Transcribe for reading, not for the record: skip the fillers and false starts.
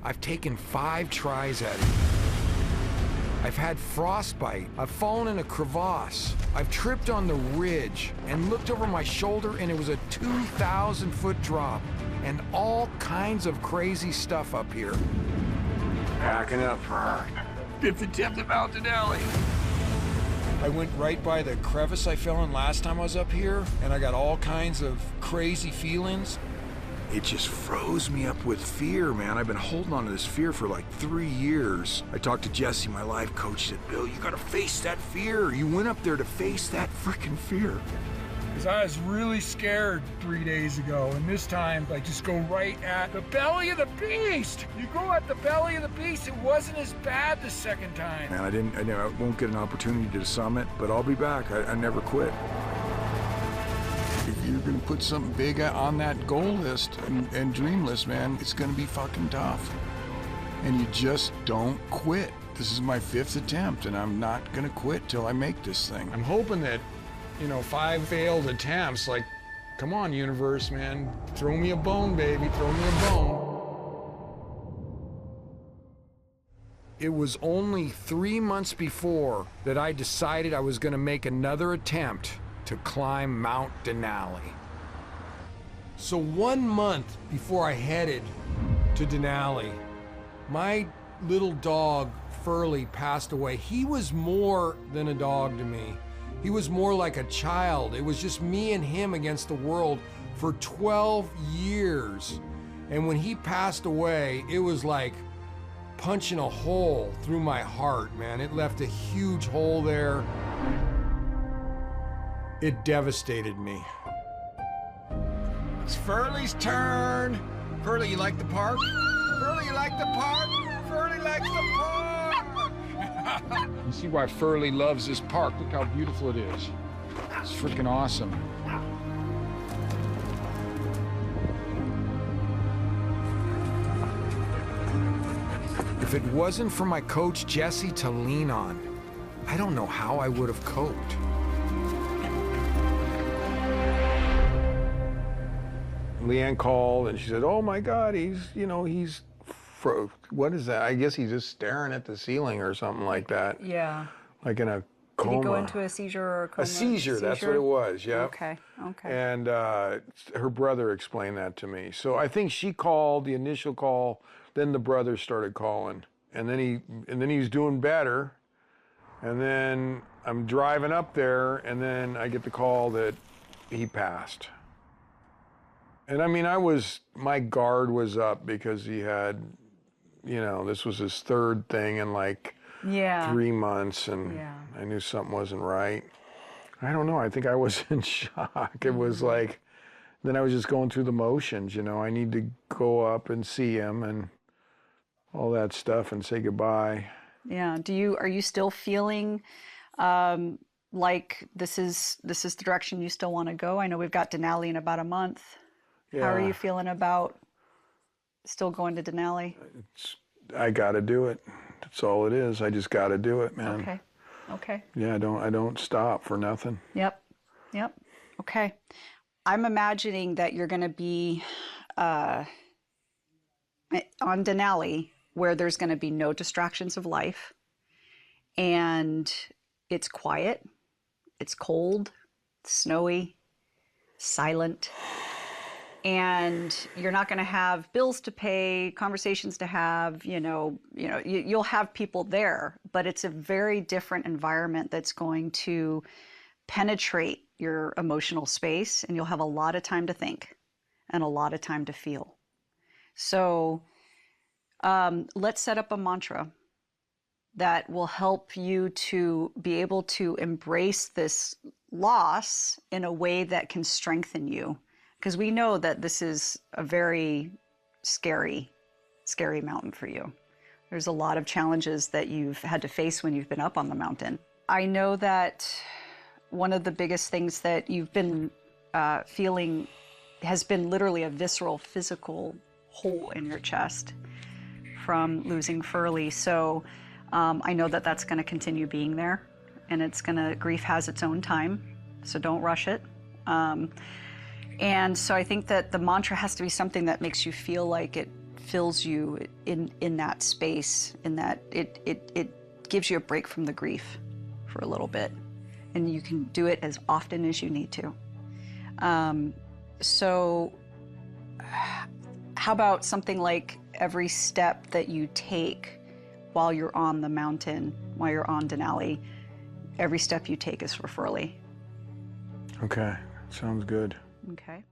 I've taken 5 tries at it. I've had frostbite. I've fallen in a crevasse. I've tripped on the ridge and looked over my shoulder, and it was a 2,000-foot drop, and all kinds of crazy stuff up here. Backing up for our 5th attempt at Mount Denali. I went right by the crevice I fell in last time I was up here, and I got all kinds of crazy feelings. It just froze me up with fear, man. I've been holding on to this fear for like 3 years. I talked to Jesse, my life coach, said, Bill, you gotta face that fear. You went up there to face that freaking fear. Because I was really scared 3 days ago, and this time I just go right at the belly of the beast. You go at the belly of the beast. It wasn't as bad the second time. Man, I won't get an opportunity to summit, but I'll be back. I never quit. If you're gonna put something big on that goal list and dream list, man, it's gonna be fucking tough. And you just don't quit. This is my 5th attempt, and I'm not gonna quit till I make this thing. I'm hoping that, 5 failed attempts, like, come on, universe, man. Throw me a bone, baby, throw me a bone. It was only 3 months before that I decided I was gonna make another attempt to climb Mount Denali. So 1 month before I headed to Denali, my little dog, Furley, passed away. He was more than a dog to me. He was more like a child. It was just me and him against the world for 12 years. And when he passed away, it was like punching a hole through my heart, man. It left a huge hole there. It devastated me. It's Furley's turn. Furley, you like the park? Furley, you like the park? Furley likes the park! You see why Furley loves this park. Look how beautiful it is. It's freaking awesome. If it wasn't for my coach, Jesse, to lean on, I don't know how I would have coped. Leanne called and she said, oh my God, what is that? I guess he's just staring at the ceiling or something like that. Yeah. Like in a coma. Did he go into a seizure or a coma? A seizure, that's what it was, yeah. Okay. And her brother explained that to me. So I think she called, the initial call, then the brother started calling. And then he was doing better. And then I'm driving up there, and then I get the call that he passed. And I mean, my guard was up because he had, this was his 3rd thing in like 3 months, and I knew something wasn't right. I don't know, I think I was in shock. It was like, then I was just going through the motions, I need to go up and see him and all that stuff and say goodbye. Yeah, are you still feeling like this is the direction you still want to go? I know we've got Denali in about a month. Yeah. How are you feeling about still going to Denali? I got to do it. That's all it is. I just got to do it, man. Okay. Yeah, I don't stop for nothing. Yep. Okay. I'm imagining that you're going to be on Denali, where there's going to be no distractions of life, and it's quiet, it's cold, it's snowy, silent. And you're not going to have bills to pay, conversations to have, you'll have people there, but it's a very different environment that's going to penetrate your emotional space, and you'll have a lot of time to think and a lot of time to feel. So let's set up a mantra that will help you to be able to embrace this loss in a way that can strengthen you. Because we know that this is a very scary mountain for you. There's a lot of challenges that you've had to face when you've been up on the mountain. I know that one of the biggest things that you've been feeling has been literally a visceral, physical hole in your chest from losing Furley. So I know that that's going to continue being there, and grief has its own time, so don't rush it. And so I think that the mantra has to be something that makes you feel like it fills you in that space, in that it gives you a break from the grief for a little bit, and you can do it as often as you need to. So how about something like every step that you take while you're on the mountain, while you're on Denali, every step you take is for Furley. Okay, sounds good. Okay.